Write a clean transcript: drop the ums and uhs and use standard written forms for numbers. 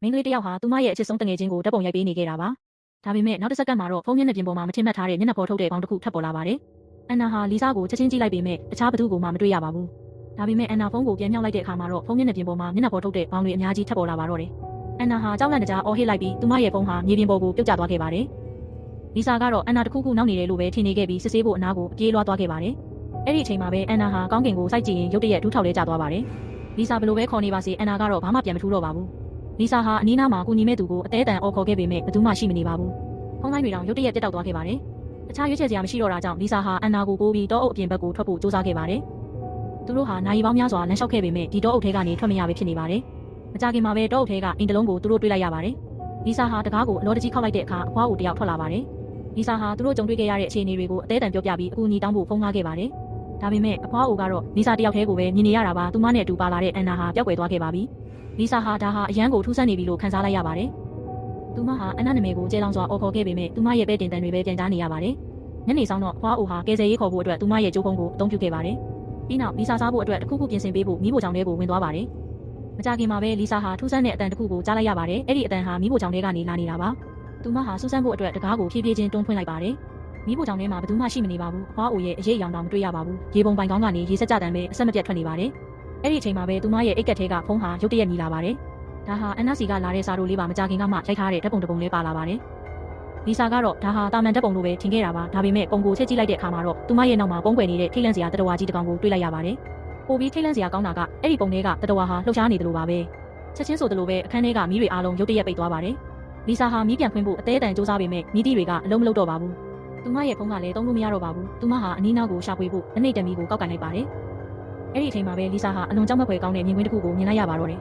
မိန်းကလေးတစ်ယောက်ဟာသူမရဲ့အချစ်ဆုံးတငယ်ချင်းကိုဓာတ်ပုံရိုက်ပေးနေခဲ့တာပါဒါပေမဲ့နောက်တစ်စက္ကန့်မှာတော့ဖုန်းမျက်နှာပြင်ပေါ်မှာမထင်မှတ်ထားတဲ့မျက်နှာပေါ်ထုတ်တဲ့ပေါင်းတစ်ခုထပ်ပေါ်လာပါတယ်အန်နာဟာလီဆာကိုချက်ချင်းကြည့်လိုက်ပေမဲ့တခြားဘသူကိုမှမတွေ့ရပါဘူးဒါပေမဲ့အန်နာဖုန်းကိုပြန်မြှောက်လိုက်တဲ့အခါမှာတော့ဖုန်းမျက်နှာပြင်ပေါ်မှာမျက်နှာပေါ်ထုတ်တဲ့ပေါင်းတွေအများကြီးထပ်ပေါ်လာပါတော့တယ်အန်နာဟာကြောက်လန့်တကြားအော်ဟစ်လိုက်ပြီးသူမရဲ့ဖုန်းဟာမြေပြင်ပေါ်ကိုပြုတ်ကျသွားခဲ့ပါတယ်လီဆာကတော့အန်နာတစ်ခုခုနောက်နေတယ်လို့ပဲထင်နေခဲ့ပြီးစစ်ဆေးဖို့အနားကိုပြေးလွှားသွားခဲ့ပါတယ်အဲ့ဒီအချိန်မှာပဲအန်နာဟာကောင်းကင်ကိုစိုက်ကြည့်ရင်ရုတ်တရက်ဒူးထောက်လဲကျသွားပါတယ်လီဆာဘယ်လိုပဲခေါ်နေပါစေအန်နာကတော့ဘာမှပြန်မထူးတော့ပါဘူးလီဆာဟာအနီးနားမှာကူညီမဲ့သူကိုအသေးအံအော်ခေါ်ခဲ့ပေမဲ့ဘယ်သူမှရှိမနေပါဘူးဖုန်းလိုင်းတွေတောင်ရုတ်တရက်ပြတ်တောက်သွားခဲ့ပါတယ်တခြားရွေးချယ်စရာမရှိတော့တာကြောင့်လီဆာဟာအန်နာကိုပိုးပြီးတောအုပ်အပြင်ဘက်ကိုထွက်ဖို့ကြိုးစားခဲ့ပါတယ်သူတို့ဟာနိုင်ပေါင်းများစွာလမ်းလျှောက်ခဲ့ပေမဲ့ဒီတောအုပ်ထဲကနေထွက်မရပဲဖြစ်နေပါတယ်မကြခင်မှာပဲတောအုပ်ထဲကအိမ်တလုံးကိုသူတို့တွေ့လိုက်ရပါတယ်လီဆာဟာတကားကိုအလောတကြီးခောက်လိုက်တဲ့အခါအဖွားအိုတယောက်ထွက်လာပါတယ်လီဆာဟာသူတို့ကြုံတွေ့ခဲ့ရတဲ့အခြေအနေတွေကိုအသေးအံပြောပြပြီးအကူအညီတောင်းဖို့ဖုန်းကားခဲ့ပါတယ်ဒါပေမဲ့အဖွားအိုကတော့လီဆာတယောက်တည်းကိုပဲမြင်နေရတာပါသူမနဲ့အတူပါလာတဲ့အန်နာဟာပျောက်ကွယ်သွားခဲ့ပါပြီလီဆာဟာဒါဟာအရန်ကိုထူးဆန်းနေပြီလို့ခံစားလိုက်ရပါတယ်သူမဟာအန်နာနာမည်ကိုကျေလောင်စွာအော်ခေါ်ခဲ့ပေမဲ့သူမရဲ့ပဲတင်တန်တွေပဲပြန်ကြားနေရပါတယ်ညနေဆောင်တော့အဖွားအိုဟာကယ်ဆယ်ရေးခေါ်ဖို့အတွက်သူမရဲ့ကြိုးကုန်းကိုအသုံးပြုခဲ့ပါတယ်ပြီးနောက်လီဆာစားဖို့အတွက်တစ်ခုခုပြင်ဆင်ပေးဖို့မိဖို့ချောင်လေးကိုဝင်သွားပါတယ်မကြခင်မှာပဲလီဆာဟာထူးဆန်းတဲ့အတန်တစ်ခုကိုကြားလိုက်ရပါတယ်အဲ့ဒီအတန်ဟာမိဖို့ချောင်လေးကနေလာနေတာပါသူမဟာစူးစမ်းဖို့အတွက်တကားကိုဖြည်းဖြည်းချင်းတွန်းဖွင့်လိုက်ပါတယ်မိဖို့ချောင်ထဲမှာဘယ်သူမှရှိမနေပါဘူးအဖွားအိုရဲ့အရေးအယောင်တောင်မတွေ့ရပါဘူးရေပုံပိုင်ကောင်းကနေရေစက်ကြတန်ပဲအဆက်မပြတ်ထွက်နေပါတယ်အဲ့ဒီအချိန်မှာပဲသူမရဲ့အိတ်ကက်ထဲကဖုန်းဟာရုတ်တရက်မြည်လာပါတယ်ဒါဟာအန်နာစီကလာတဲ့စာတို့လေးပါမကြခင်ကမှရိုက်ထားတဲ့ဓာတ်ပုံတစ်ပုံလေးပါလာပါတယ်လီဆာကတော့ဒါဟာတာမန်ဓာတ်ပုံလိုပဲထင်ခဲ့တာပါဒါပေမဲ့ပုံကိုချက်ကြည့်လိုက်တဲ့အခါမှာတော့သူမရဲ့နောက်မှာပုံကွယ်နေတဲ့ထိတ်လန့်စရာတတဝါကြီးတစ်ကောင်ကိုတွေ့လိုက်ရပါတယ်ပိုပြီးထိတ်လန့်စရာကောင်းတာကအဲ့ဒီပုံတွေကတတဝါဟာလှုပ်ရှားနေတယ်လို့ပါပဲချက်ချင်းဆိုတယ်လို့ပဲအခန်းထဲကမီးတွေအားလုံးရုတ်တရက်ပိတ်သွားပါတယ်လီဆာဟာမီးပြန်ဖွင့်ဖို့အသေးအတန်စူးစမ်းပေမဲ့မီးတီတွေကအလုံးမလုံးတော့ပါဘူးသူမရဲ့ဖုန်းကလည်းသုံးလို့မရတော့ပါဘူးသူမဟာအနီးနားကိုရှာဖွေဖို့အနှိမ့်တမီကိုကောက်ကန်လိုက်ပါတယ်အဲ့ဒီအချိန်မှာပဲလီဆာဟာအလွန်ကြောက်မက်ဖွယ်ကောင်းတဲ့မြင်ကွင်းတစ်ခုကိုမြင်လိုက်ရပါတော့တယ်